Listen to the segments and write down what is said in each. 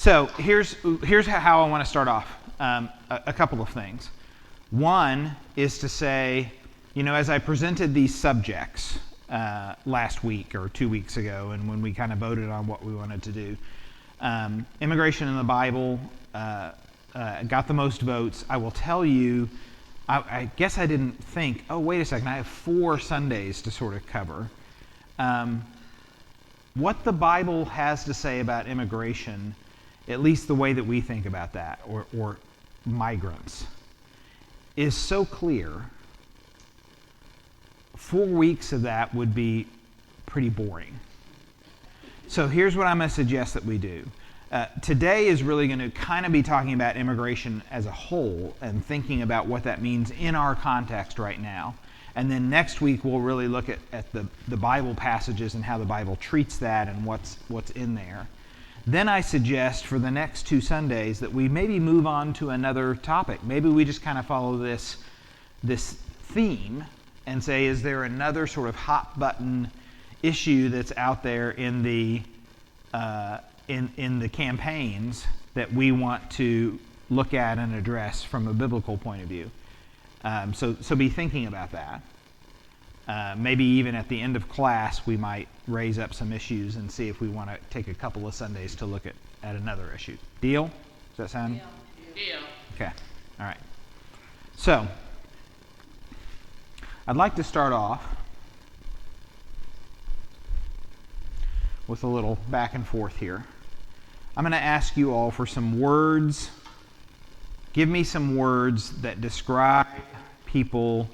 So here's how I want to start off. A couple of things. One is to say, as I presented these subjects last week or 2 weeks ago, and when we kind of voted on what we wanted to do, immigration in the Bible got the most votes. I will tell you, I guess I didn't think, oh, wait a second, I have 4 Sundays to sort of cover. What the Bible has to say about immigration, at least the way that we think about that, or migrants, is so clear. 4 weeks of that would be pretty boring. So here's what I'm going to suggest that we do. Today is really going to kind of be talking about immigration as a whole and thinking about what that means in our context right now. And then next week we'll really look at the Bible passages and how the Bible treats that and what's in there. Then I suggest for the next 2 Sundays that we maybe move on to another topic. Maybe we just kind of follow this theme and say, is there another sort of hot button issue that's out there in the campaigns that we want to look at and address from a biblical point of view? So be thinking about that. Maybe even at the end of class, we might raise up some issues and see if we want to take a couple of Sundays to look at another issue. Deal? Does that sound? Deal. Okay. All right. So, I'd like to start off with a little back and forth here. I'm going to ask you all for some words. Give me some words that describe people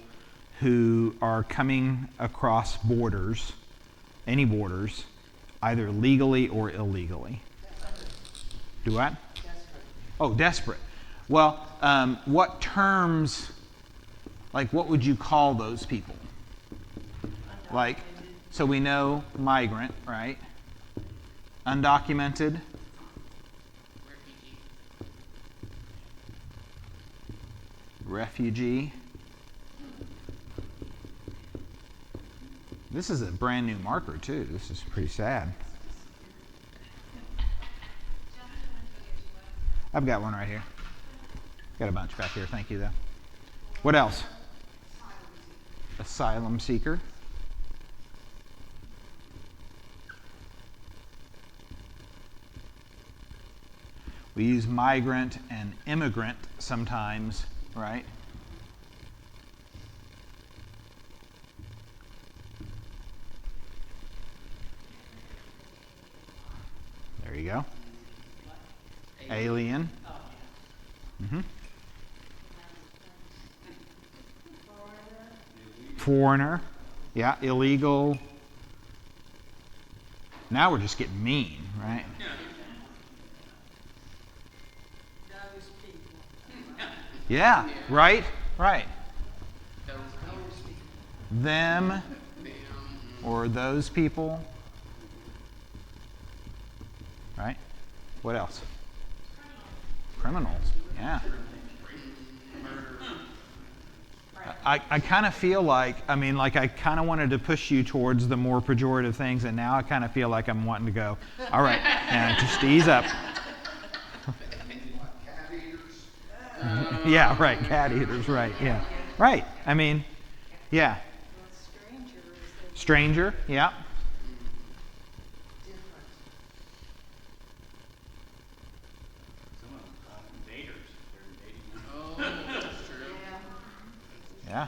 who are coming across borders, any borders, either legally or illegally. Do what? Desperate. Oh, desperate. Well, what terms, like what would you call those people? Like, so we know migrant, right? Undocumented. Refugee. This is a brand new marker too. This is pretty sad. I've got one right here. Got a bunch back here. Thank you though. What else? Asylum seeker. We use migrant and immigrant sometimes, right? There you go. Alien. Mm-hmm. Foreigner. Yeah, illegal. Now we're just getting mean, right? Yeah, right, right. Them or those people. Right? What else? Criminals. Yeah. I kind of feel like, I kind of wanted to push you towards the more pejorative things, and now I kind of feel like I'm wanting to go, all right, now just ease up. Yeah, right, cat eaters, right, yeah. Right, yeah. Stranger, yeah. Yeah.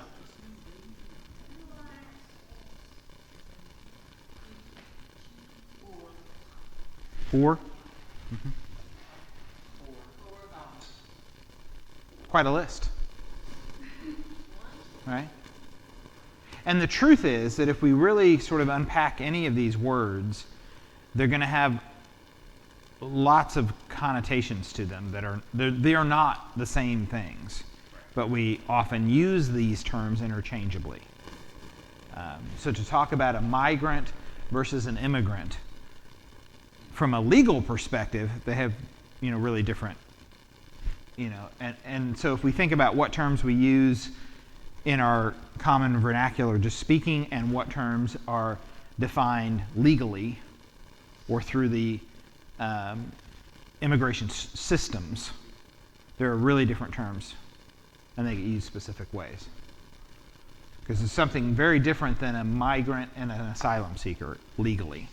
Four. Mm-hmm. Quite a list. Right? And the truth is that if we really sort of unpack any of these words, they're going to have lots of connotations to them that they are not the same things, but we often use these terms interchangeably. So to talk about a migrant versus an immigrant, from a legal perspective, they have, really different, and so if we think about what terms we use in our common vernacular just speaking and what terms are defined legally or through the immigration systems. There are really different terms, and they get used specific ways. Because it's something very different than a migrant and an asylum seeker legally.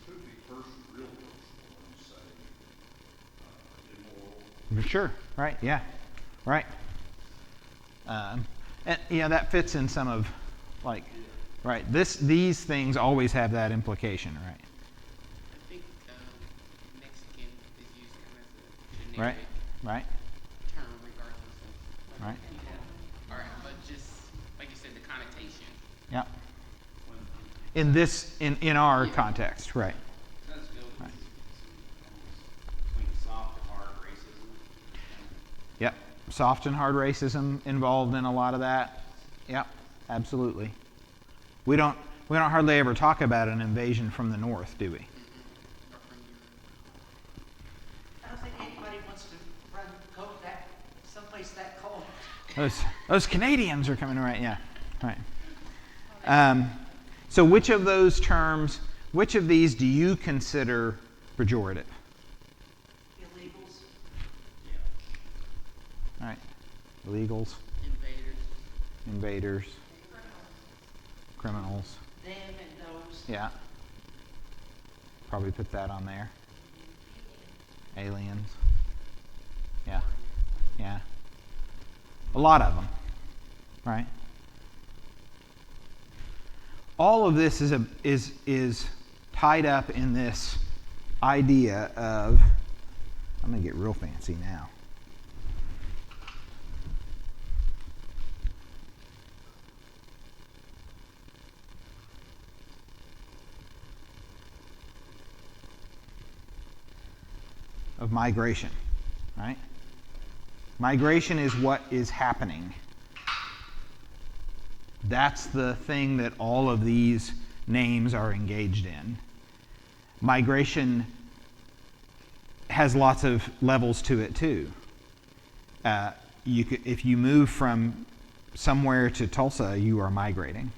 Could be first real personal and say, immoral. Sure, right, yeah, right. And that fits in some of, like, right, these things always have that implication, right? I think Mexican is used kind of as a generic Right, term regardless of right, or but just like you said, the connotation. yeah. In our context, right. That's good. Right. Between soft and hard racism. Yep, soft and hard racism involved in a lot of that. Yep, absolutely. We don't hardly ever talk about an invasion from the north, do we? Or from I don't think anybody wants to go that someplace that cold. Those Canadians are coming, right? Yeah, right. So which of those terms, which of these do you consider pejorative? Illegals. All right, illegals, invaders, criminals. Them and those. Yeah. Probably put that on there. Aliens. Yeah. Yeah. A lot of them. Right? All of this is tied up in this idea of, I'm going to get real fancy now. Of migration, right? Migration is what is happening. That's the thing that all of these names are engaged in. Migration has lots of levels to it too. If you move from somewhere to Tulsa, you are migrating.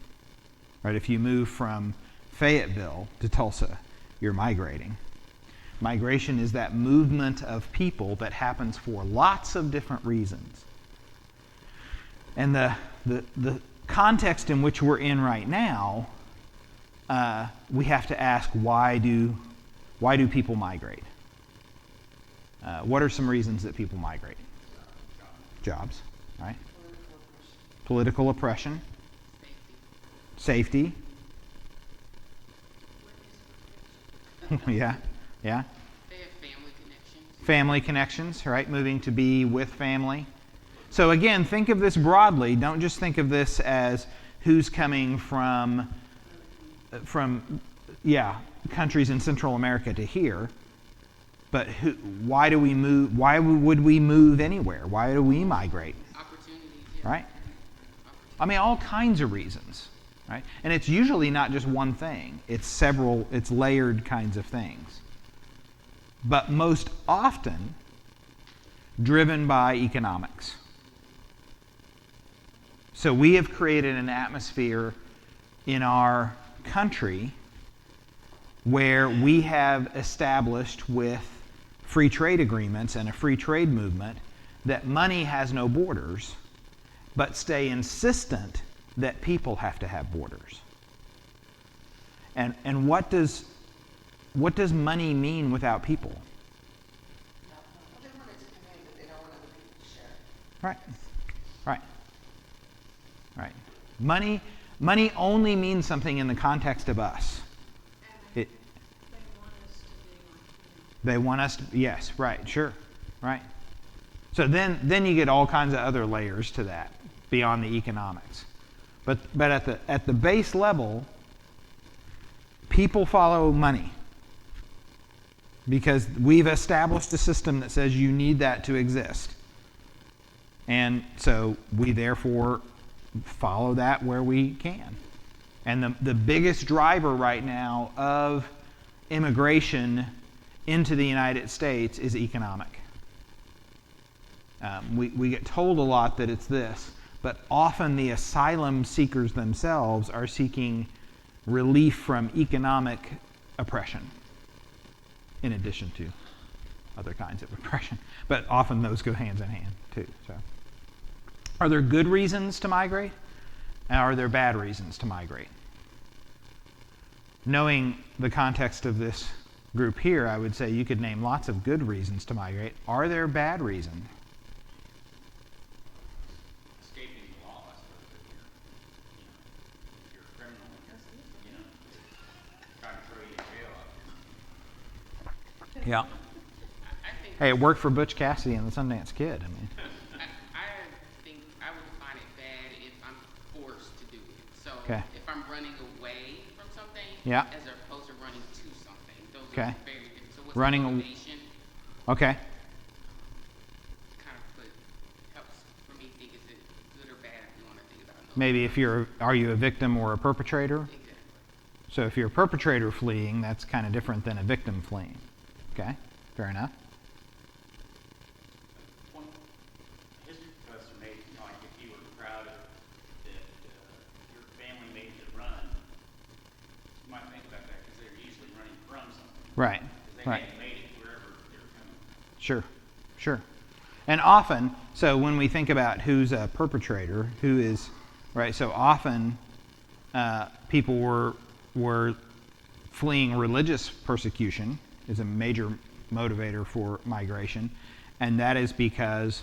Right? If you move from Fayetteville to Tulsa, you're migrating. Migration is that movement of people that happens for lots of different reasons. And the context in which we're in right now, we have to ask, why do people migrate? What are some reasons that people migrate? Jobs, right? Political oppression. Safety. Yeah. Yeah. They have family connections. Family connections, right? Moving to be with family. So again, think of this broadly. Don't just think of this as who's coming from countries in Central America to here. But why do we move? Why would we move anywhere? Why do we migrate? Opportunities. Yeah. Right? I mean, all kinds of reasons, right? And it's usually not just one thing. It's layered kinds of things. But most often driven by economics. So we have created an atmosphere in our country where we have established with free trade agreements and a free trade movement that money has no borders, but stay insistent that people have to have borders. And what does money mean without people? Well, they want it to convey that they don't want other people to share. Right. Money only means something in the context of us. They want us to, yes, right, sure, right. So then you get all kinds of other layers to that beyond the economics. But at the base level, people follow money because we've established a system that says you need that to exist. And so we therefore follow that where we can. And the biggest driver right now of immigration into the United States is economic. We get told a lot that it's this, but often the asylum seekers themselves are seeking relief from economic oppression in addition to. other kinds of oppression. But often those go hands in hand too. So, are there good reasons to migrate? And are there bad reasons to migrate? Knowing the context of this group here, I would say you could name lots of good reasons to migrate. Are there bad reasons? Escaping the law, I suppose, if you're a criminal, trying to throw you in jail. Yeah. I think. Hey, it worked for Butch Cassidy and the Sundance Kid. I mean, I think I would find it bad if I'm forced to do it. So Okay. if I'm running away from something, Yeah. as opposed to running to something, those Okay. are very different. So what's Running the a- motivation? okay. Kind of helps for me think, is it good or bad if you want to think about it. Maybe if are you a victim or a perpetrator? Exactly. So if you're a perpetrator fleeing, that's kind of different than a victim fleeing. Okay, fair enough. One history professor made, like if you were proud of that your family made the run, you might think about that because they're usually running from something. Right, Because they right. hadn't made it wherever they're coming from. Sure, sure. And often, so when we think about who's a perpetrator, who is, right, so often people were fleeing religious persecution is a major motivator for migration, and that is because,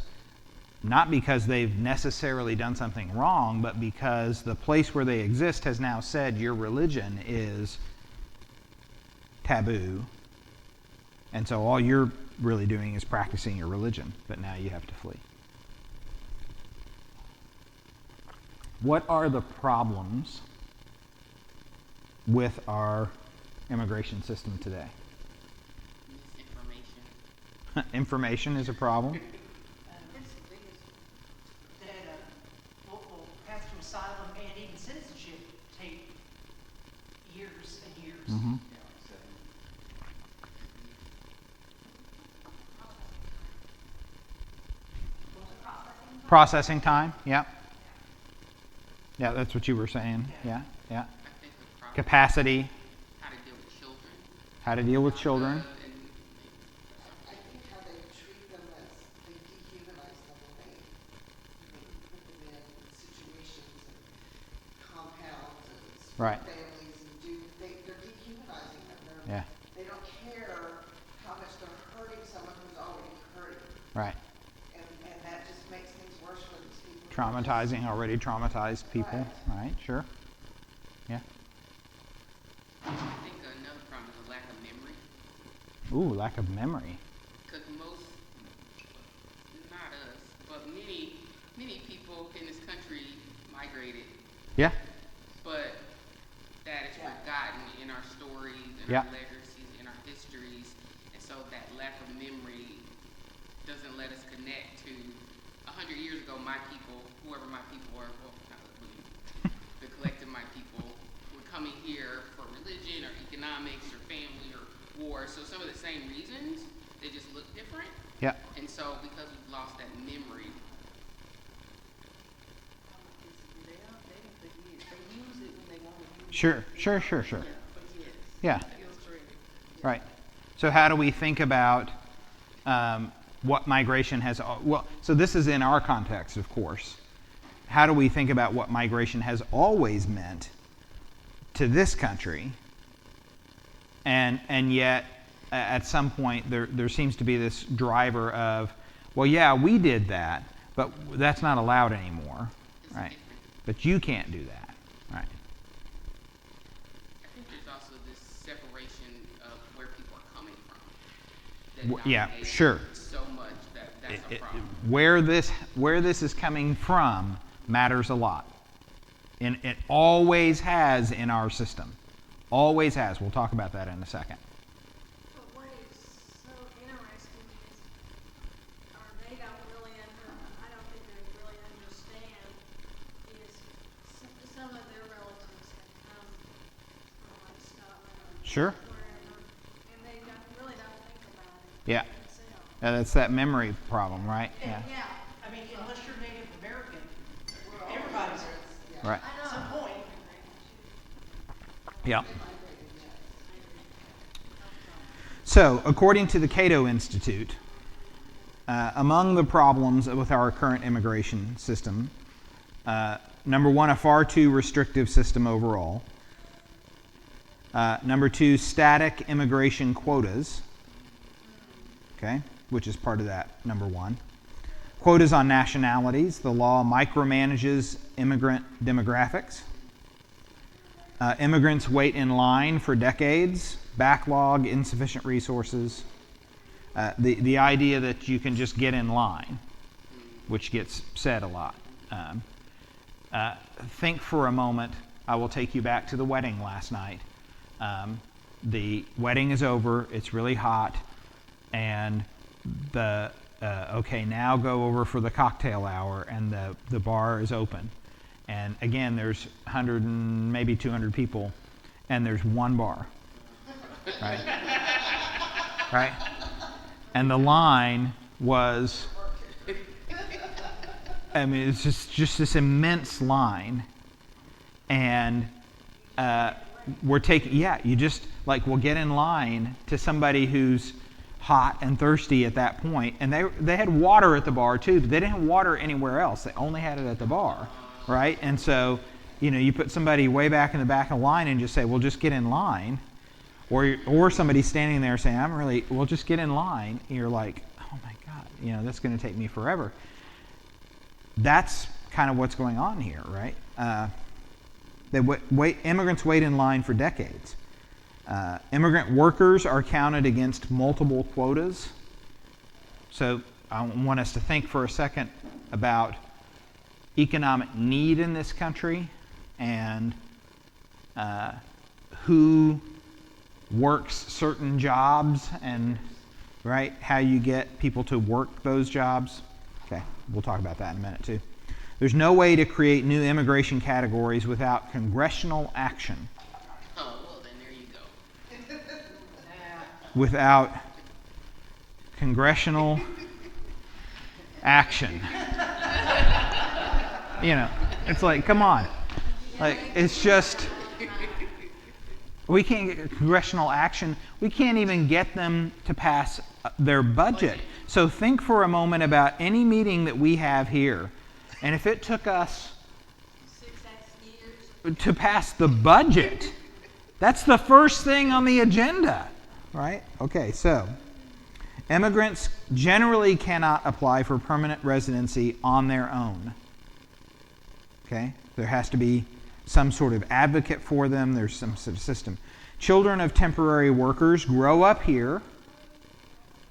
not because they've necessarily done something wrong, but because the place where they exist has now said your religion is taboo, and so all you're really doing is practicing your religion, but now you have to flee. What are the problems with our immigration system today? Misinformation. Information is a problem. It's the biggest, that will pass through asylum and even citizenship take years and years. Mm-hmm. Processing time, yeah. Yeah, that's what you were saying. Yeah, yeah. I think the problem Capacity, how to deal with children. how to deal with children. And I think how they treat them as, they dehumanize them and they put them in situations and compounds and Right. families and they're dehumanizing them. Yeah, They don't care how much they're hurting someone who's already hurting. right. And that just makes things worse for these people. Traumatizing already traumatized people. Right, sure. Yeah. I think another problem is a lack of memory. Ooh, lack of memory. Because most, not us, but many people in this country migrated, Yeah, but that is Yeah. forgotten in our stories, in Yeah. our legacies, in our histories, and so that lack of memory doesn't let us connect to 100 years ago. My people, whoever my people were, well, not me, the collective my people were coming here for religion or economics or family or war. So some of the same reasons, they just look different. yeah. And so because we've lost that memory, They use it when they want to use Sure. it. But yes, Yeah, feels true. right. So how do we think about what migration has, well, so this is in our context, of course. How do we think about what migration has always meant to this country? And yet, at some point, there seems to be this driver of, well, yeah, we did that, but that's not allowed anymore, it's right? different. But you can't do that, right? I think there's also this separation of where people are coming from. That Yeah, dominates sure. So much that that's a problem. Where this is coming from matters a lot. And it always has in our system. Always has. We'll talk about that in a second. But what is so interesting is, or they don't really I don't think they really understand, is some of their relatives have come from like Scotland or Sure. wherever, and they really don't think about it Yeah. themselves. That's that memory problem, right? Yeah. Yeah, I mean, unless you're Native American, everybody's Right. I at some know. point. Yeah. So, according to the Cato Institute, among the problems with our current immigration system, number one, a far too restrictive system overall. Number two, static immigration quotas, okay, which is part of that, number one. Quotas on nationalities. The law micromanages immigrant demographics. Immigrants wait in line for decades. Backlog, insufficient resources. The idea that you can just get in line, which gets said a lot. Think for a moment. I will take you back to the wedding last night. The wedding is over. It's really hot. And okay, now go over for the cocktail hour, and the bar is open. And again, there's 100 and maybe 200 people, and there's one bar, right? Right? And the line was, I mean, it's just this immense line. And we're taking, you just, like, we'll get in line to somebody who's hot and thirsty at that point, and they had water at the bar too, but they didn't have water anywhere else. They only had it at the bar, right? And so, you put somebody way back in the back of the line and just say, well, just get in line, or somebody standing there saying, well, just get in line. And you're like, oh my God, that's going to take me forever. That's kind of what's going on here, right? Immigrants wait in line for decades. Immigrant workers are counted against multiple quotas. So I want us to think for a second about economic need in this country and who works certain jobs and, right, how you get people to work those jobs. Okay, we'll talk about that in a minute too. There's no way to create new immigration categories without congressional action. Oh, well, then there you go. Without congressional action. It's like, come on. Like, it's just, we can't get congressional action. We can't even get them to pass their budget. So think for a moment about any meeting that we have here. And if it took us 6 years. to pass the budget, that's the first thing on the agenda, right? Okay, so immigrants generally cannot apply for permanent residency on their own. Okay? There has to be some sort of advocate for them. There's some sort of system. Children of temporary workers grow up here.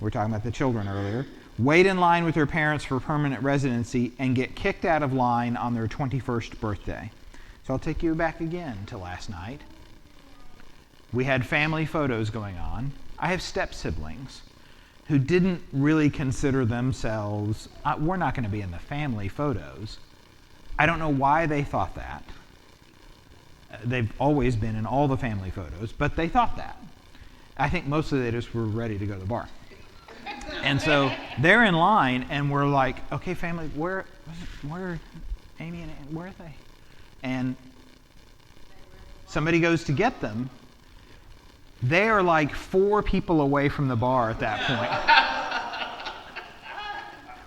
We're talking about the children earlier. Wait in line with their parents for permanent residency and get kicked out of line on their 21st birthday. So I'll take you back again to last night. We had family photos going on. I have step-siblings who didn't really consider themselves, we're not going to be in the family photos. I don't know why they thought that. They've always been in all the family photos, but they thought that. I think mostly they just were ready to go to the bar. And so they're in line, and we're like, okay, family, where are Amy and Ann, where are they? And somebody goes to get them. They are like 4 people away from the bar at that point.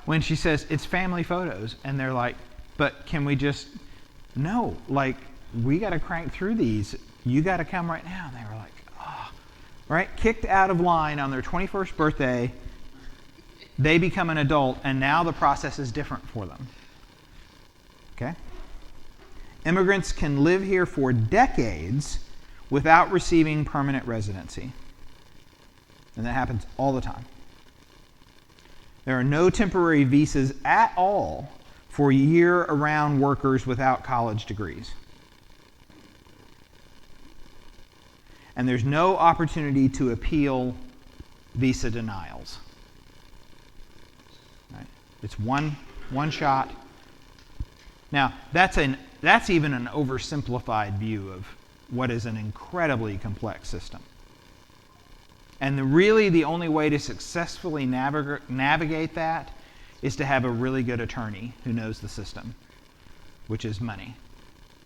When she says, it's family photos, and they're like, but can we just, no, like, we got to crank through these. You got to come right now. And they were like, oh, right? Kicked out of line on their 21st birthday. They become an adult, and now the process is different for them. Okay? Immigrants can live here for decades without receiving permanent residency. And that happens all the time. There are no temporary visas at all for year-round workers without college degrees. And there's no opportunity to appeal visa denials. Right? It's one shot. Now, that's even an oversimplified view of what is an incredibly complex system. And really the only way to successfully navigate that is to have a really good attorney who knows the system, which is money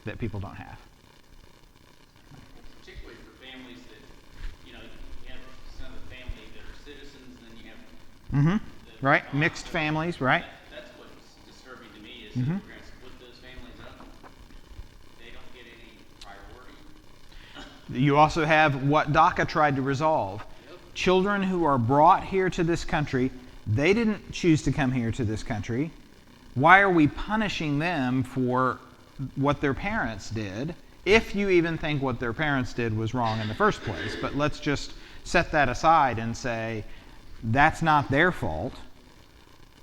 that people don't have. Particularly for families that, you have some of the family Mm-hmm. the Right? gone. Mixed families, right? That's what's disturbing to me is Mhm. that we're going to split those families up. They don't get any priority. You also have what DACA tried to resolve. Children who are brought here to this country, they didn't choose to come here to this country. Why are we punishing them for what their parents did, if you even think what their parents did was wrong in the first place? But let's just set that aside and say that's not their fault.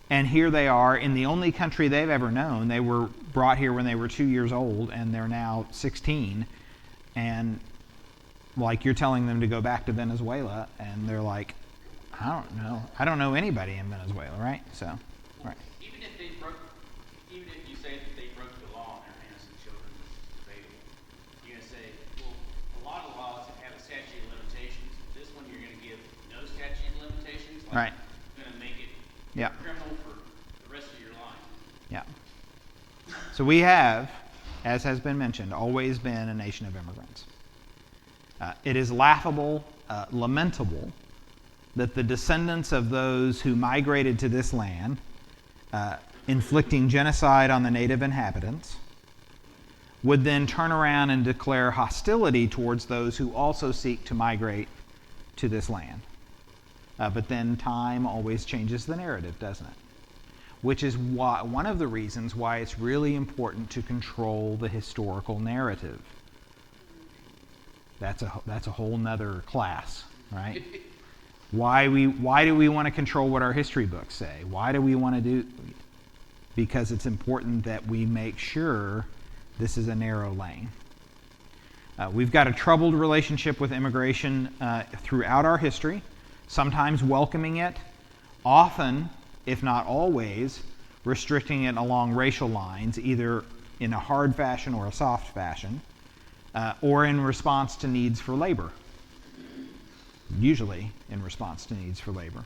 And here they are in the only country they've ever known. They were brought here when they were 2 years old, and they're now 16. And like, you're telling them to go back to Venezuela, and they're like, I don't know. I don't know anybody in Venezuela, right? So, right. Even if you say that they broke the law and they're innocent children, which is debatable, you're going to say, well, a lot of laws have a statute of limitations. This one you're going to give no statute of limitations. Like, Right. going to make it Yeah. criminal for the rest of your life. Yeah. So we have, as has been mentioned, always been a nation of immigrants. It is laughable, lamentable, that the descendants of those who migrated to this land, inflicting genocide on the native inhabitants, would then turn around and declare hostility towards those who also seek to migrate to this land. But then time always changes the narrative, doesn't it? Which is why, one of the reasons why it's really important to control the historical narrative. That's a whole nother class, right? Why do we want to control what our history books say? Why do we want to do? Because it's important that we make sure this is a narrow lane. We've got a troubled relationship with immigration throughout our history, sometimes welcoming it, often, if not always, restricting it along racial lines, either in a hard fashion or a soft fashion, or in response to needs for labor. Usually in response to needs for labor.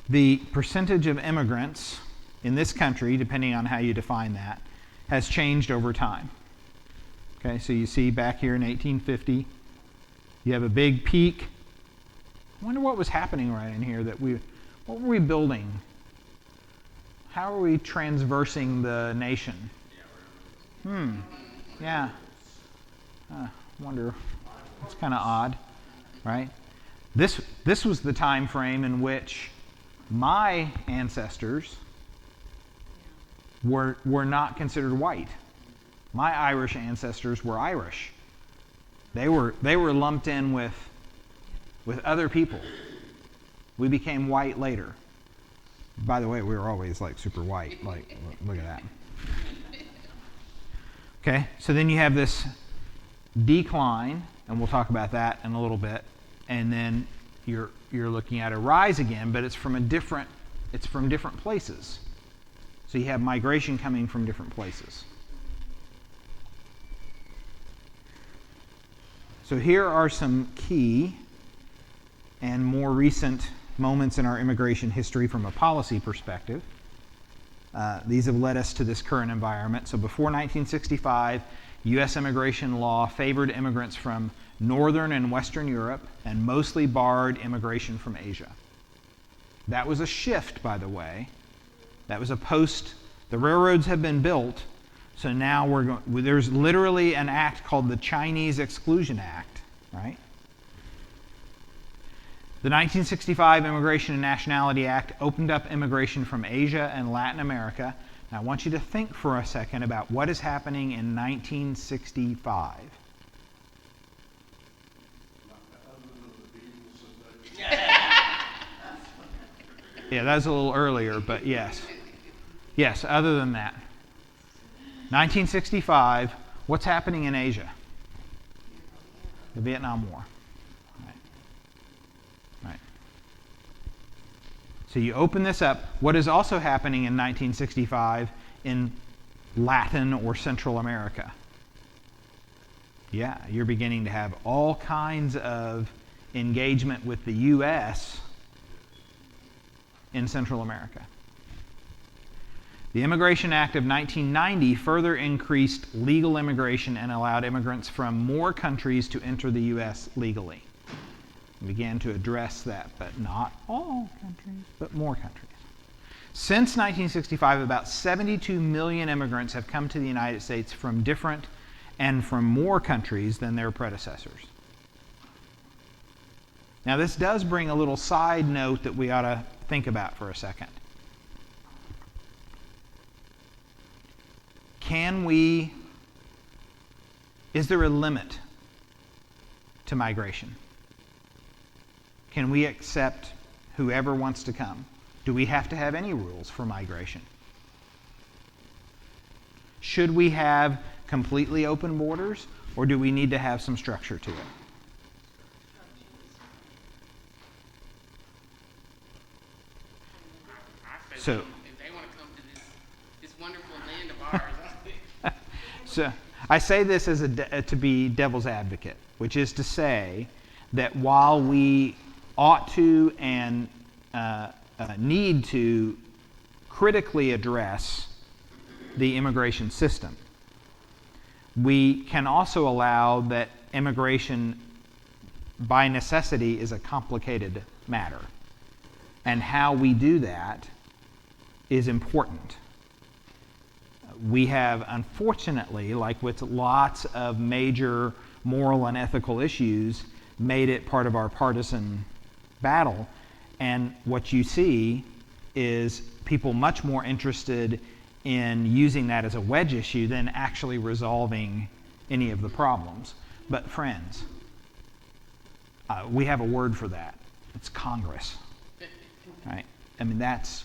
The percentage of immigrants in this country, depending on how you define that, has changed over time. Okay, so you see back here in 1850, you have a big peak. I wonder what was happening right in here what were we building? How are we transversing the nation? Yeah. Wonder, it's kind of odd, right? This was the time frame in which my ancestors were not considered white. My Irish ancestors were Irish. They were lumped in with other people. We became white later. By the way, we were always like super white. Like, look at that. Okay, so then you have this decline, and we'll talk about that in a little bit, and then you're looking at a rise again, but it's from different places. So you have migration coming from different places. So here are some key and more recent moments in our immigration history from a policy perspective. These have led us to this current environment. So before 1965, U.S. immigration law favored immigrants from Northern and Western Europe and mostly barred immigration from Asia. That was a shift, by the way. That was the railroads have been built, so now there's literally an act called the Chinese Exclusion Act, right? The 1965 Immigration and Nationality Act opened up immigration from Asia and Latin America. Now I want you to think for a second about what is happening in 1965. Yeah, that was a little earlier, but yes. Yes, other than that. 1965, what's happening in Asia? The Vietnam War. Right. So you open this up. What is also happening in 1965 in Latin or Central America? Yeah, you're beginning to have all kinds of engagement with the U.S. in Central America. The Immigration Act of 1990 further increased legal immigration and allowed immigrants from more countries to enter the U.S. legally. began to address that, but not all countries, but more countries. Since 1965, about 72 million immigrants have come to the United States from different and from more countries than their predecessors. Now, this does bring a little side note that we ought to think about for a second. Is there a limit to migration? Can we accept whoever wants to come? Do we have to have any rules for migration? Should we have completely open borders, or do we need to have some structure to it? I say So- if they want to come to this wonderful land of ours, I think. So I say this as to be devil's advocate, which is to say that while we ought to and need to critically address the immigration system, we can also allow that immigration by necessity is a complicated matter. And how we do that is important. We have, unfortunately, like with lots of major moral and ethical issues, made it part of our partisan battle. And what you see is people much more interested in using that as a wedge issue than actually resolving any of the problems. But friends, we have a word for that. It's Congress. Right? I mean, that's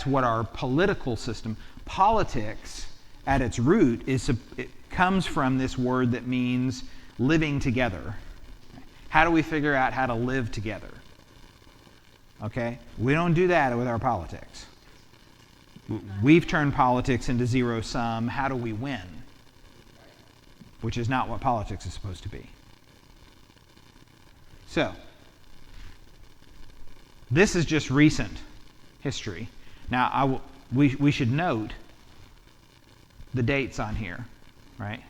what our political system, politics at its root, it comes from this word that means living together. How do we figure out how to live together? Okay? We don't do that with our politics. We've turned politics into zero sum. How do we win? Which is not what politics is supposed to be. So, this is just recent history. Now, we should note the dates on here, right?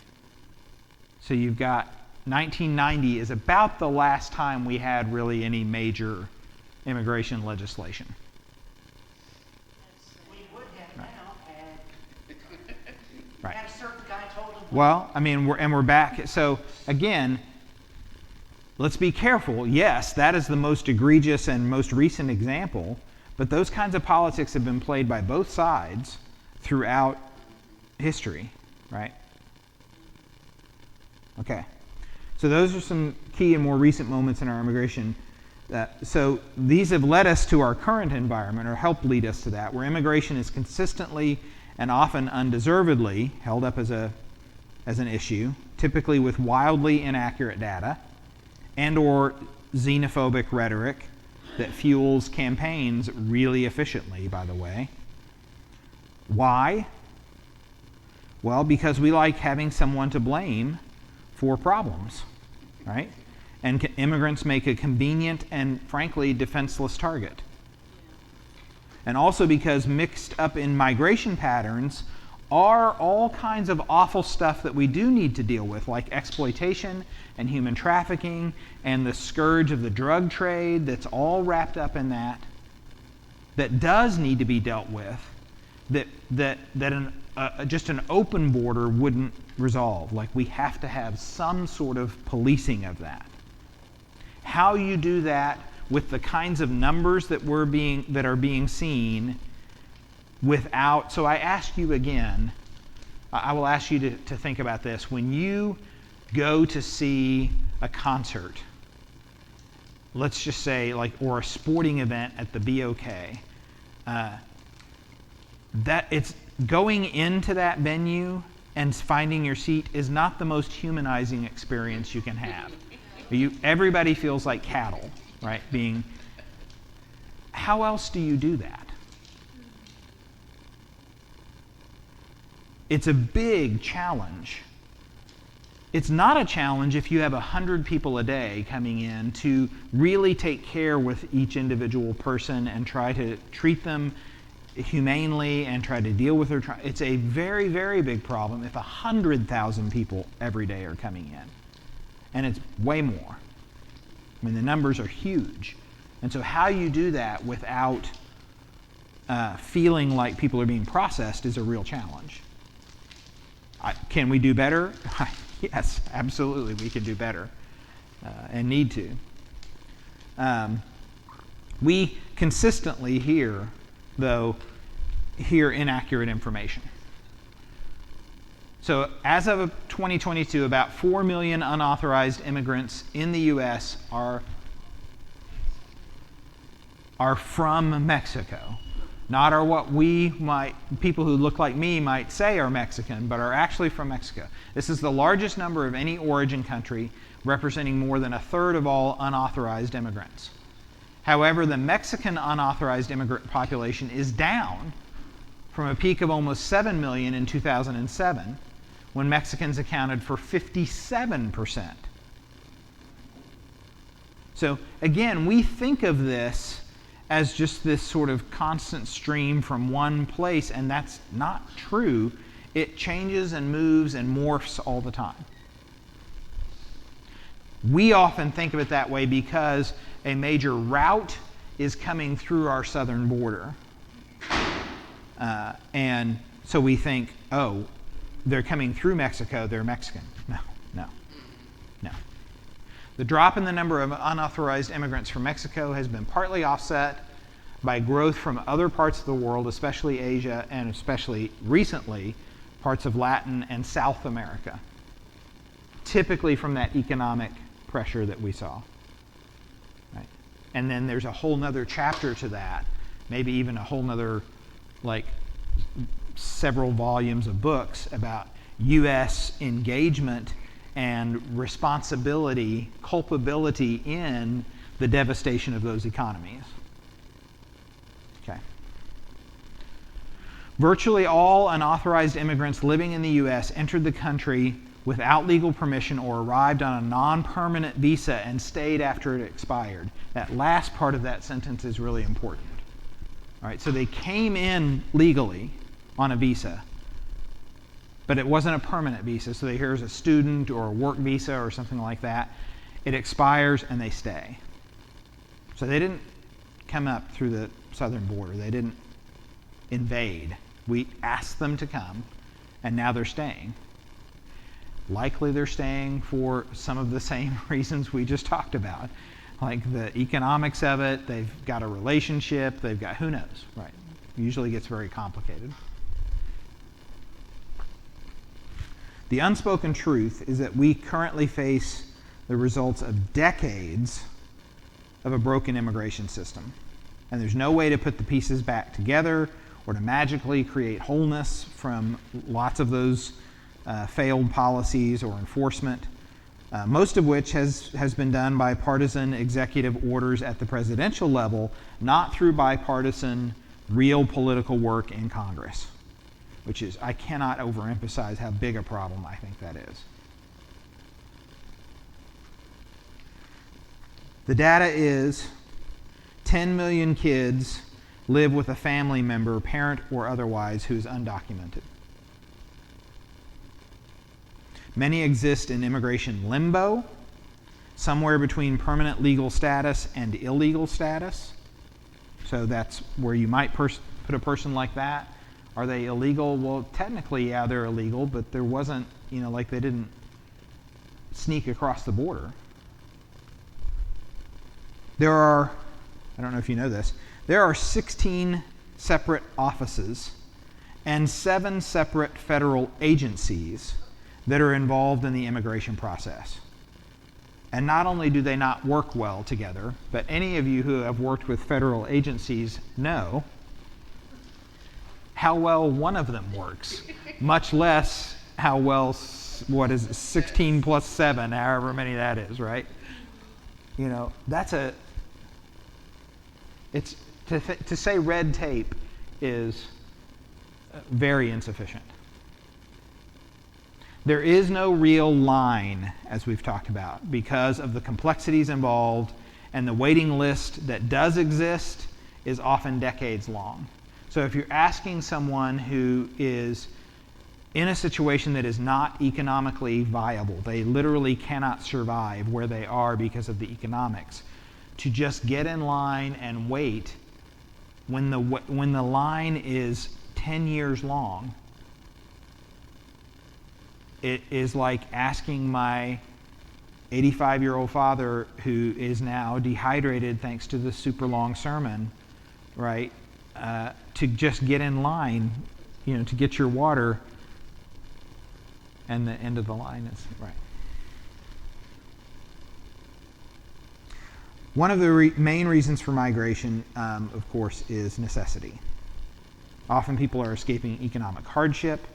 So you've got 1990 is about the last time we had really any major immigration legislation. We would have now had, Right. had a certain guy told him. Well, I mean, we're back. So again, let's be careful. Yes, that is the most egregious and most recent example, but those kinds of politics have been played by both sides throughout history, right? Okay. So those are some key and more recent moments in our immigration. So these have led us to our current environment, or helped lead us to that, where immigration is consistently and often undeservedly held up as an issue, typically with wildly inaccurate data and or xenophobic rhetoric that fuels campaigns really efficiently, by the way. Why? Well, because we like having someone to blame for problems, right? And immigrants make a convenient and, frankly, defenseless target. And also because mixed up in migration patterns are all kinds of awful stuff that we do need to deal with, like exploitation and human trafficking and the scourge of the drug trade that's all wrapped up in that does need to be dealt with, that just an open border wouldn't resolve. Like, we have to have some sort of policing of that. How you do that with the kinds of numbers that are being seen without. So I ask you again, I will ask you to think about this. When you go to see a concert, let's just say, or a sporting event at the BOK, that it's going into that venue and finding your seat is not the most humanizing experience you can have. Everybody feels like cattle, right? How else do you do that? It's a big challenge. It's not a challenge if you have 100 people a day coming in to really take care with each individual person and try to treat them humanely and try to deal with their. It's a very, very big problem if 100,000 people every day are coming in, and it's way more. I mean, the numbers are huge. And so how you do that without feeling like people are being processed is a real challenge. Can we do better? Yes, absolutely, we can do better and need to. We consistently hear inaccurate information. So as of 2022, about 4 million unauthorized immigrants in the U.S. are from Mexico. Not are what people who look like me might say are Mexican, but are actually from Mexico. This is the largest number of any origin country, representing more than 1/3 of all unauthorized immigrants. However, the Mexican unauthorized immigrant population is down from a peak of almost 7 million in 2007, when Mexicans accounted for 57%. So again, we think of this as just this sort of constant stream from one place, and that's not true. It changes and moves and morphs all the time. We often think of it that way because a major route is coming through our southern border. And so we think, oh, they're coming through Mexico, they're Mexican. No. The drop in the number of unauthorized immigrants from Mexico has been partly offset by growth from other parts of the world, especially Asia, and especially recently, parts of Latin and South America. Typically from that economic pressure that we saw. Right? And then there's a whole nother chapter to that, maybe even a whole nother, several volumes of books about U.S. engagement and responsibility, culpability in the devastation of those economies. Okay. Virtually all unauthorized immigrants living in the U.S. entered the country without legal permission or arrived on a non-permanent visa and stayed after it expired. That last part of that sentence is really important. All right, so they came in legally on a visa, but it wasn't a permanent visa. So here's a student or a work visa or something like that. It expires and they stay. So they didn't come up through the southern border. They didn't invade. We asked them to come, and now they're staying. Likely they're staying for some of the same reasons we just talked about, like the economics of it. They've got a relationship. They've got, who knows, right? It usually gets very complicated. The unspoken truth is that we currently face the results of decades of a broken immigration system. And there's no way to put the pieces back together or to magically create wholeness from lots of those failed policies or enforcement, most of which has been done by partisan executive orders at the presidential level, not through bipartisan, real political work in Congress, which is, I cannot overemphasize how big a problem I think that is. The data is 10 million kids live with a family member, parent or otherwise, who is undocumented. Many exist in immigration limbo, somewhere between permanent legal status and illegal status. So that's where you might put a person like that. Are they illegal? Well, technically, yeah, they're illegal, but there wasn't, they didn't sneak across the border. There are, I don't know if you know this, there are 16 separate offices and 7 separate federal agencies that are involved in the immigration process. And not only do they not work well together, but any of you who have worked with federal agencies know how well one of them works, much less how well, 16 plus 7, however many that is, right? To say red tape is very insufficient. There is no real line, as we've talked about, because of the complexities involved, and the waiting list that does exist is often decades long. So if you're asking someone who is in a situation that is not economically viable. They literally cannot survive where they are because of the economics. To just get in line and wait when the line is 10 years long, it is like asking my 85-year-old father, who is now dehydrated thanks to the super long sermon, right, to just get in line, to get your water, and the end of the line is right. One of the main reasons for migration, of course, is necessity. Often people are escaping economic hardship,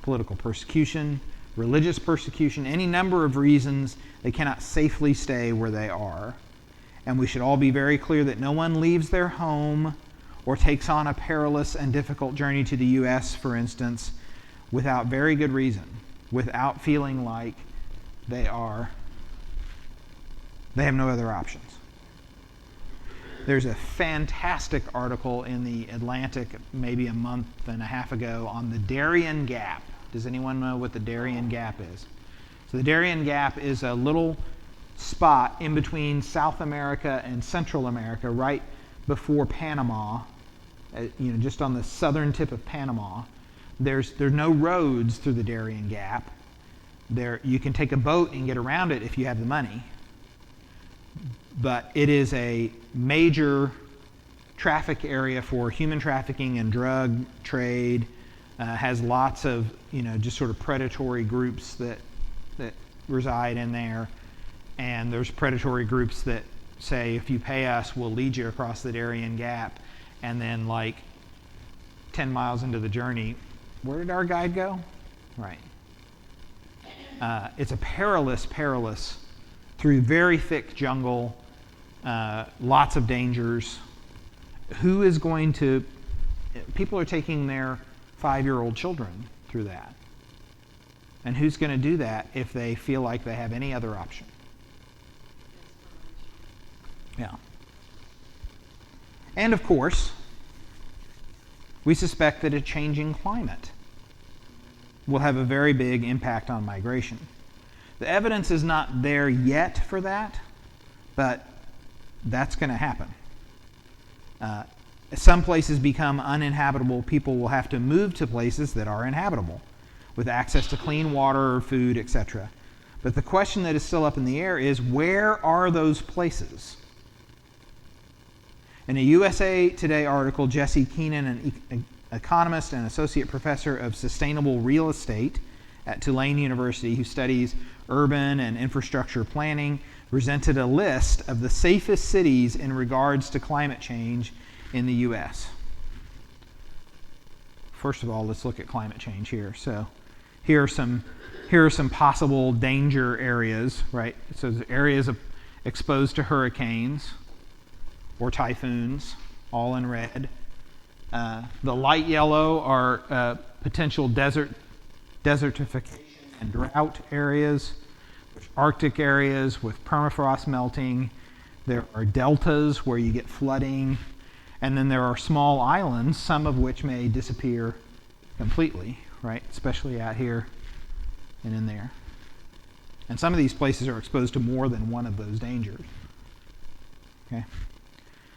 political persecution, religious persecution, any number of reasons they cannot safely stay where they are. And we should all be very clear that no one leaves their home or takes on a perilous and difficult journey to the U.S., for instance, without very good reason, without feeling like they have no other options. There's a fantastic article in the Atlantic maybe a month and a half ago on the Darien Gap. Does anyone know what the Darien Gap is? So the Darien Gap is a little spot in between South America and Central America, right before Panama, just on the southern tip of Panama. There's no roads through the Darien Gap. You can take a boat and get around it if you have the money. But it is a major traffic area for human trafficking and drug trade. Has lots of, just sort of predatory groups that reside in there. And there's predatory groups that say, if you pay us, we'll lead you across the Darien Gap. And then, 10 miles into the journey, where did our guide go? Right. It's a perilous, through very thick jungle, lots of dangers. Who is going to... People are taking their 5-year-old children through that. And who's going to do that if they feel like they have any other option? Yeah. And of course, we suspect that a changing climate will have a very big impact on migration. The evidence is not there yet for that, but that's going to happen. Some places become uninhabitable. People will have to move to places that are inhabitable, with access to clean water, food, etc. But the question that is still up in the air is, where are those places? In a USA Today article, Jesse Keenan, an economist and associate professor of sustainable real estate at Tulane University, who studies urban and infrastructure planning, presented a list of the safest cities in regards to climate change in the U.S. First of all, let's look at climate change here. So here are some possible danger areas, right? So the areas exposed to hurricanes or typhoons, all in red. The light yellow are potential desertification and drought areas, Arctic areas with permafrost melting. There are deltas where you get flooding. And then there are small islands, some of which may disappear completely, right? Especially out here and in there. And some of these places are exposed to more than one of those dangers. Okay.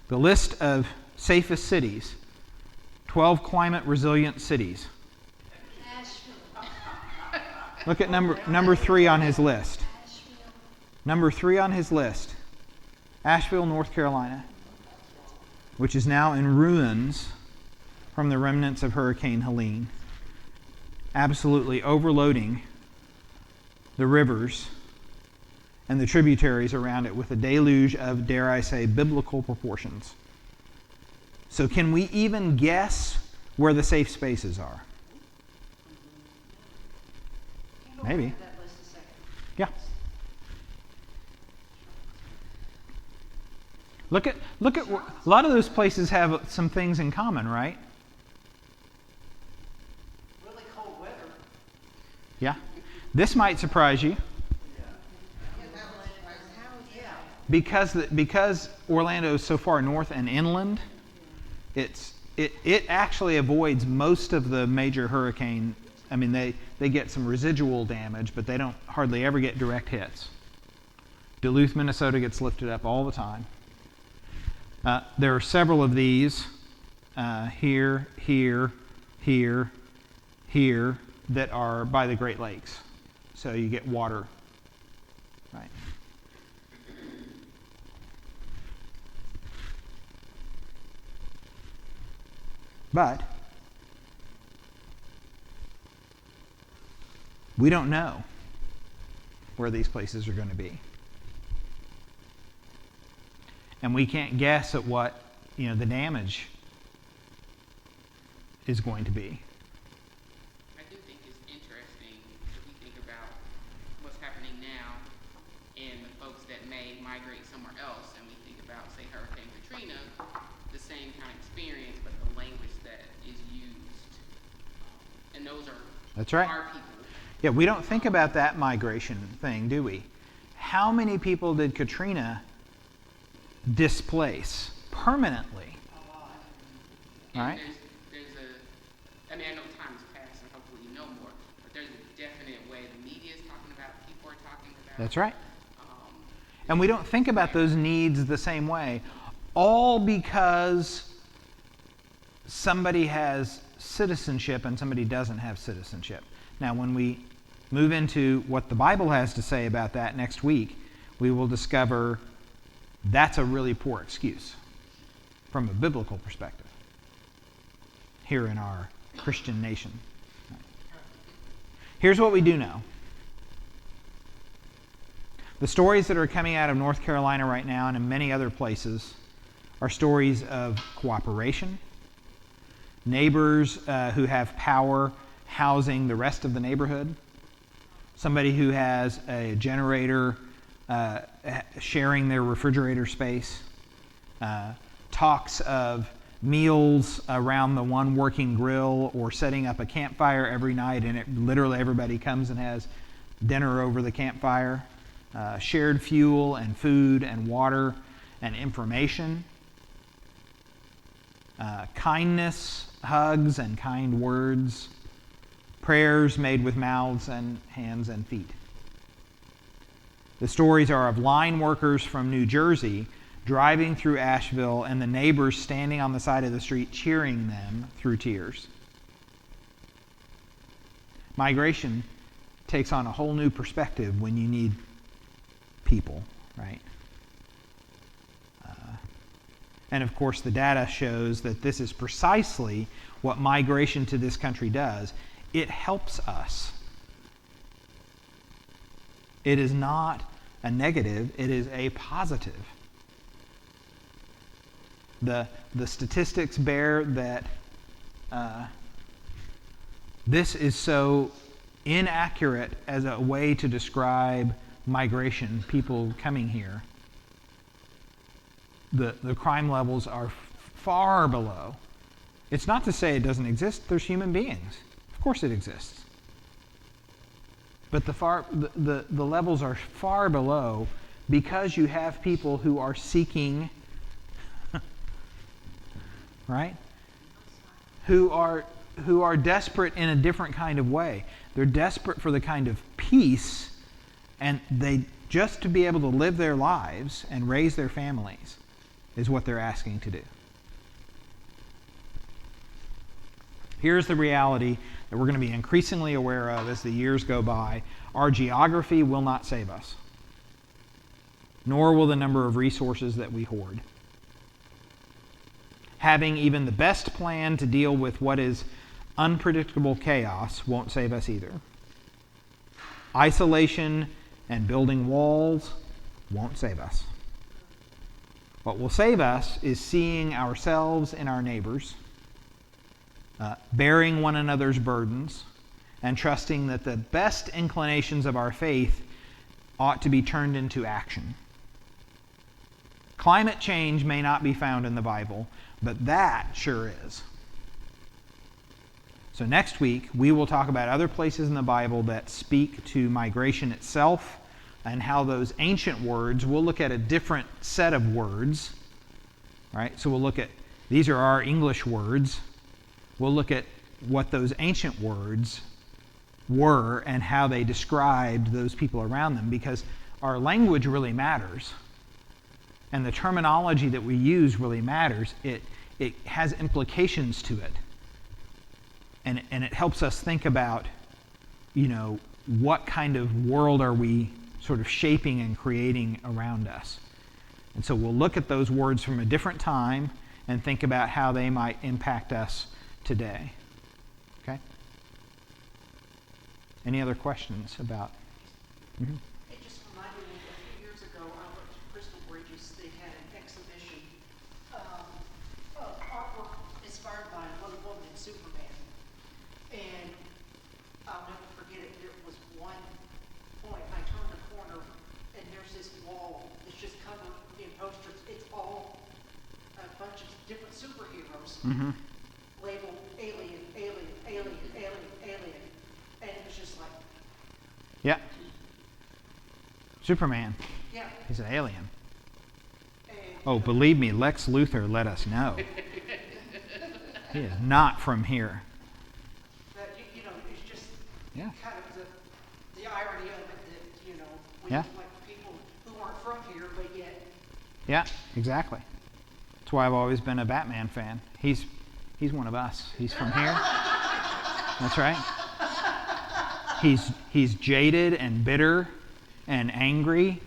The list of safest cities, 12 climate resilient cities. Look at number 3 on his list. Number 3 on his list, Asheville, North Carolina, which is now in ruins from the remnants of Hurricane Helene, absolutely overloading the rivers and the tributaries around it with a deluge of, dare I say, biblical proportions. So can we even guess where the safe spaces are? Maybe. Yeah. Look at a lot of those places have some things in common, right? Really cold weather. Yeah. This might surprise you. Because Orlando is so far north and inland, it actually avoids most of the major hurricane I mean, they get some residual damage, but they don't hardly ever get direct hits. Duluth, Minnesota gets lifted up all the time. There are several of these here, that are by the Great Lakes. So you get water. Right. But we don't know where these places are going to be. And we can't guess at what, the damage is going to be. I do think it's interesting if we think about what's happening now and the folks that may migrate somewhere else, and we think about, say, Hurricane Katrina, the same kind of experience, but the language that is used. And those are That's right. our people. Yeah, we don't think about that migration thing, do we? How many people did Katrina displace permanently? And Right? I know time has passed and hopefully you know more, but there's a definite way the media is talking about, people are talking about. That's right. Um, And we don't think about those needs the same way, all because somebody has citizenship and somebody doesn't have citizenship. Now, when we move into what the Bible has to say about that next week, we will discover that's a really poor excuse from a biblical perspective here in our Christian nation. Here's what we do know. The stories that are coming out of North Carolina right now and in many other places are stories of cooperation, neighbors who have power housing the rest of the neighborhood, somebody who has a generator sharing their refrigerator space, talks of meals around the one working grill or setting up a campfire every night, and literally everybody comes and has dinner over the campfire, shared fuel and food and water and information, kindness, hugs and kind words, prayers made with mouths and hands and feet. The stories are of line workers from New Jersey driving through Asheville and the neighbors standing on the side of the street cheering them through tears. Migration takes on a whole new perspective when you need people, right? And of course, the data shows that this is precisely what migration to this country does. It helps us. It is not a negative, it is a positive. The statistics bear that this is so inaccurate as a way to describe migration, people coming here. The crime levels are far below. It's not to say it doesn't exist. There's human beings. Of course it exists. But the levels are far below because you have people who are seeking, right? Who are desperate in a different kind of way. They're desperate for the kind of peace, and they just to be able to live their lives and raise their families is what they're asking to do. Here's the reality that we're going to be increasingly aware of as the years go by. Our geography will not save us, nor will the number of resources that we hoard. Having even the best plan to deal with what is unpredictable chaos won't save us either. Isolation and building walls won't save us. What will save us is seeing ourselves and our neighbors, bearing one another's burdens, and trusting that the best inclinations of our faith ought to be turned into action. Climate change may not be found in the Bible, but that sure is. So next week, we will talk about other places in the Bible that speak to migration itself and how those ancient words, we'll look at a different set of words, right? So we'll look at, these are our English words. We'll look at what those ancient words were and how they described those people around them, because our language really matters. And the terminology that we use really matters. It has implications to it. And it helps us think about, what kind of world are we sort of shaping and creating around us. And so we'll look at those words from a different time and think about how they might impact us today. Okay? Any other questions about? Mm-hmm. It just reminded me, a few years ago, I went to Crystal Bridges. They had an exhibition of artwork inspired by Wonder Woman and Superman. And I'll never forget it. There was one point, I turned the corner, and there's this wall that's just covered in posters. It's all a bunch of different superheroes Mm-hmm. labeled alien, alien, alien, alien, alien. And it was just like, Yeah. Superman. yeah. He's an alien. And, Oh, believe me, Lex Luthor let us know. He is not from here. But, it's just Yeah. kind of the irony of it that, we Yeah. like people who aren't from here, but yet, Yeah, exactly. That's why I've always been a Batman fan. He's one of us. He's from here. That's right. He's jaded and bitter and angry.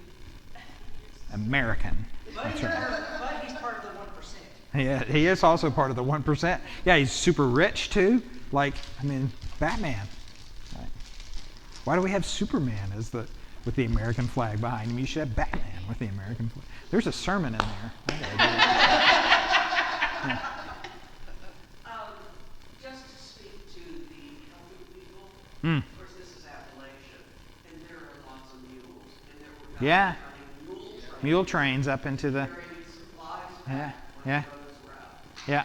American. That's right. but he's part of the 1%. Yeah, he is also part of the 1%. Yeah, he's super rich too. Batman. Right. Why do we have Superman with the American flag behind him? You should have Batman with the American flag. There's a sermon in there. I gotta do that. Yeah. Just to speak to the elder people, Mm. of course, this is Appalachia, and there are lots of mules, and there were guys Yeah. running Mule trains up into the. carrying supplies Yeah, back when yeah. the roads were out. Yeah.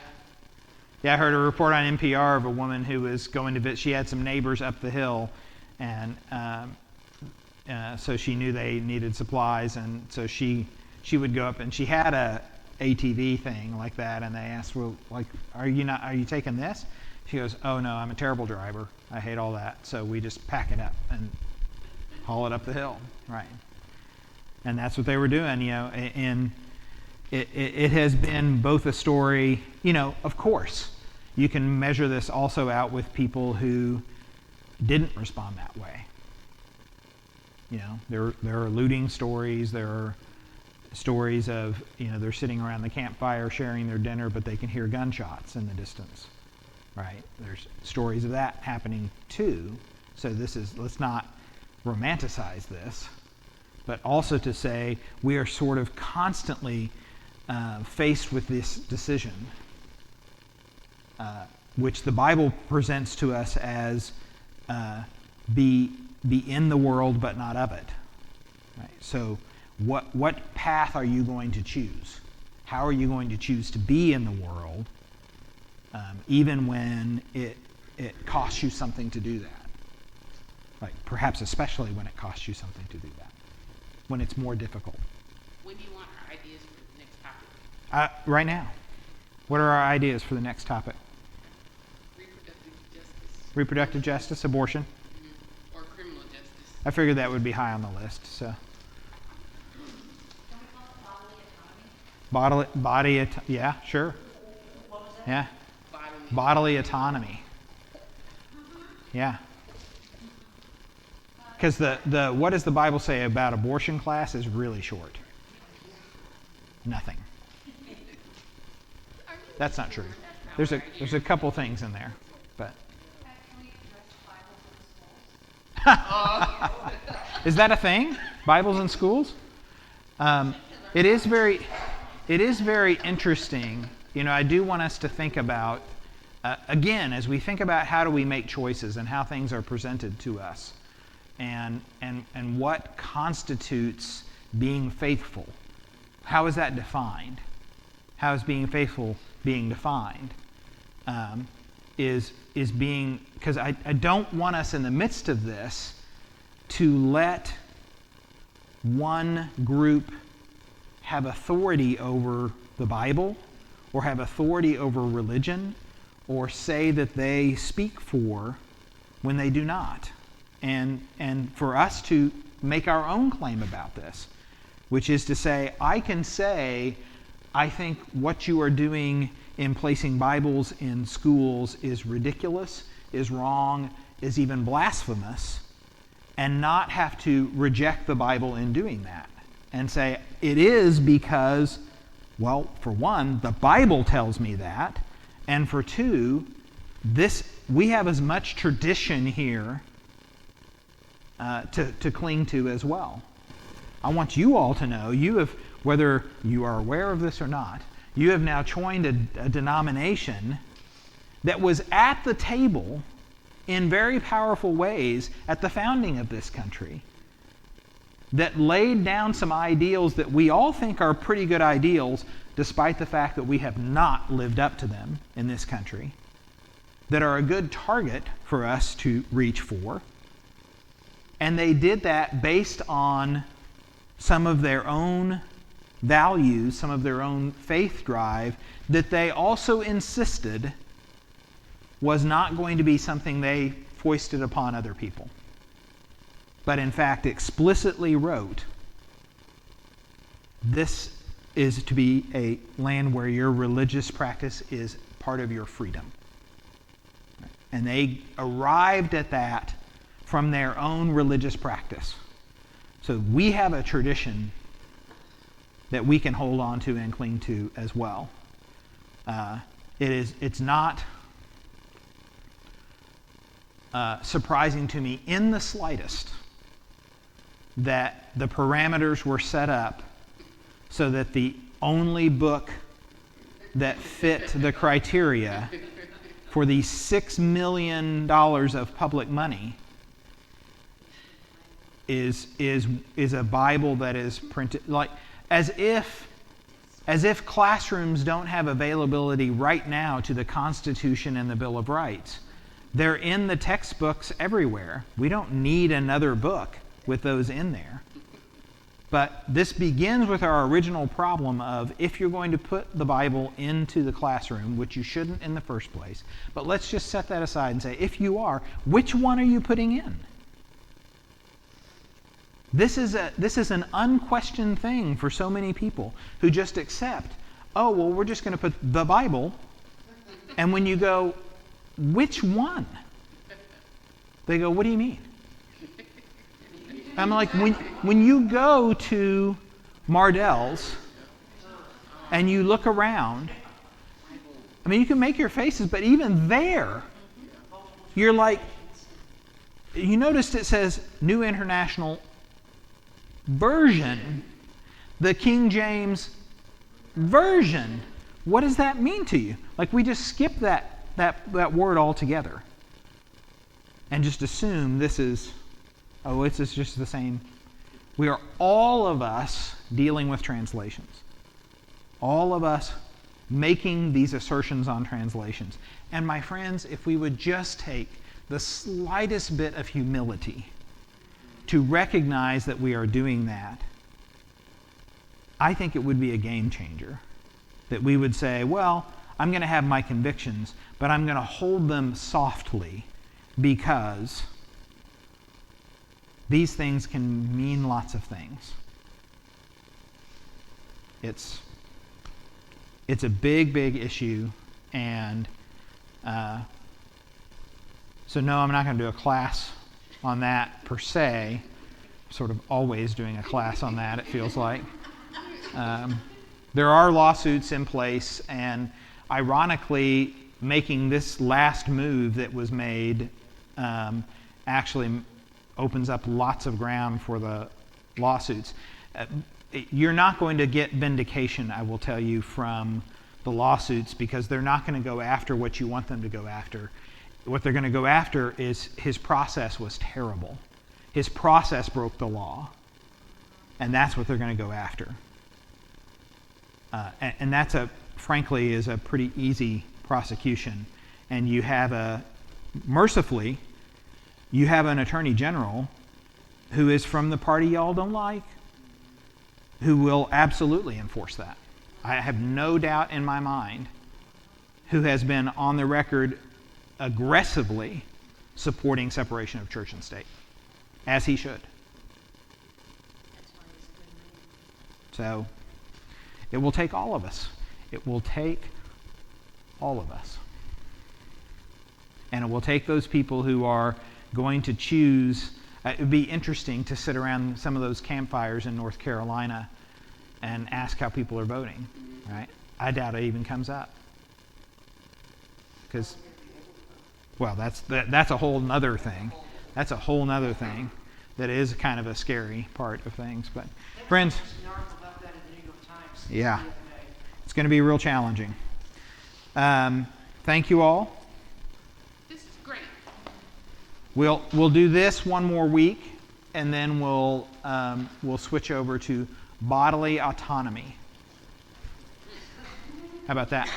Yeah, I heard a report on NPR of a woman who was going to visit. She had some neighbors up the hill, and so she knew they needed supplies, and so she would go up, and she had a ATV thing like that, and they asked, well, like, are you taking this? She goes, oh no, I'm a terrible driver. I hate all that. So we just pack it up and haul it up the hill, right? And that's what they were doing, and it has been both a story, of course, you can measure this also out with people who didn't respond that way. There are looting stories, there are stories of, they're sitting around the campfire sharing their dinner, but they can hear gunshots in the distance, right? There's stories of that happening too. So let's not romanticize this, but also to say we are sort of constantly faced with this decision, which the Bible presents to us as be in the world but not of it. Right? So what path are you going to choose? How are you going to choose to be in the world, even when it costs you something to do that? Like perhaps especially when it costs you something to do that, when it's more difficult. When do you want our ideas for the next topic? Right now. What are our ideas for the next topic? Reproductive justice, Reproductive justice, abortion. or criminal justice. I figured that would be high on the list. So Can we call it bodily autonomy? yeah, sure. Yeah, Bodily. bodily autonomy. Yeah. Because the what does the Bible say about abortion class is really short. Nothing. That's not true. There's a couple things in there, but Can we address Bibles in schools? is that a thing? Bibles in schools? It is very interesting. I do want us to think about again, as we think about how do we make choices and how things are presented to us, and what constitutes being faithful. How is that defined? How is being faithful being defined? Is being, because I don't want us in the midst of this to let one group have authority over the Bible or have authority over religion or say that they speak for when they do not. and for us to make our own claim about this, which is to say, I can say, I think what you are doing in placing Bibles in schools is ridiculous, is wrong, is even blasphemous, and not have to reject the Bible in doing that. And say, it is because, well, for one, the Bible tells me that, and for two, we have as much tradition here to cling to as well. I want you all to know, whether you are aware of this or not, you have now joined a denomination that was at the table in very powerful ways at the founding of this country, that laid down some ideals that we all think are pretty good ideals, despite the fact that we have not lived up to them in this country, that are a good target for us to reach for. And they did that based on some of their own values, some of their own faith drive, that they also insisted was not going to be something they foisted upon other people, but in fact explicitly wrote, this is to be a land where your religious practice is part of your freedom. And they arrived at that from their own religious practice. So we have a tradition that we can hold on to and cling to as well. It's not surprising to me in the slightest that the parameters were set up so that the only book that fit the criteria for the $6 million of public money is a Bible that is printed, like as if classrooms don't have availability right now to the Constitution and the Bill of Rights. They're in the textbooks everywhere. We don't need another book with those in there. But this begins with our original problem of, if you're going to put the Bible into the classroom, which you shouldn't in the first place, but let's just set that aside and say, if you are, which one are you putting in? This is an unquestioned thing for so many people who just accept, oh, well, we're just going to put the Bible. And when you go, which one? They go, what do you mean? I'm like, when you go to Mardell's and you look around, I mean, you can make your faces, but even there, you're like, you noticed it says New International Version, the King James Version. What does that mean to you? Like, we just skip that word altogether and just assume this is, oh, it's just the same. We are, all of us, dealing with translations. All of us making these assertions on translations. And my friends, if we would just take the slightest bit of humility to recognize that we are doing that, I think it would be a game changer. That we would say, well, I'm going to have my convictions, but I'm going to hold them softly, because these things can mean lots of things. It's a big, big issue, and so no, I'm not going to do a class on that per se. Sort of always doing a class on that, it feels like. There are lawsuits in place, and ironically, making this last move that was made actually opens up lots of ground for the lawsuits. You're not going to get vindication, I will tell you, from the lawsuits, because they're not going to go after what you want them to go after. What they're going to go after is his process was terrible. His process broke the law. And that's what they're going to go after. And that's frankly, is a pretty easy prosecution. And you have mercifully, you have an attorney general who is from the party y'all don't like, who will absolutely enforce that. I have no doubt in my mind, who has been on the record aggressively supporting separation of church and state. as he should. That's why he's a good man. So it will take all of us. It will take all of us. And it will take those people who are going to choose. It would be interesting to sit around some of those campfires in North Carolina and ask how people are voting, right? I doubt it even comes up. Because, well, that's a whole nother thing. That's a whole nother thing that is kind of a scary part of things. But, friends, There's an article about that in the New York Times. Yeah. the other day. it's going to be real challenging. Thank you all. This is great. We'll do this one more week, and then we'll switch over to bodily autonomy. How about that?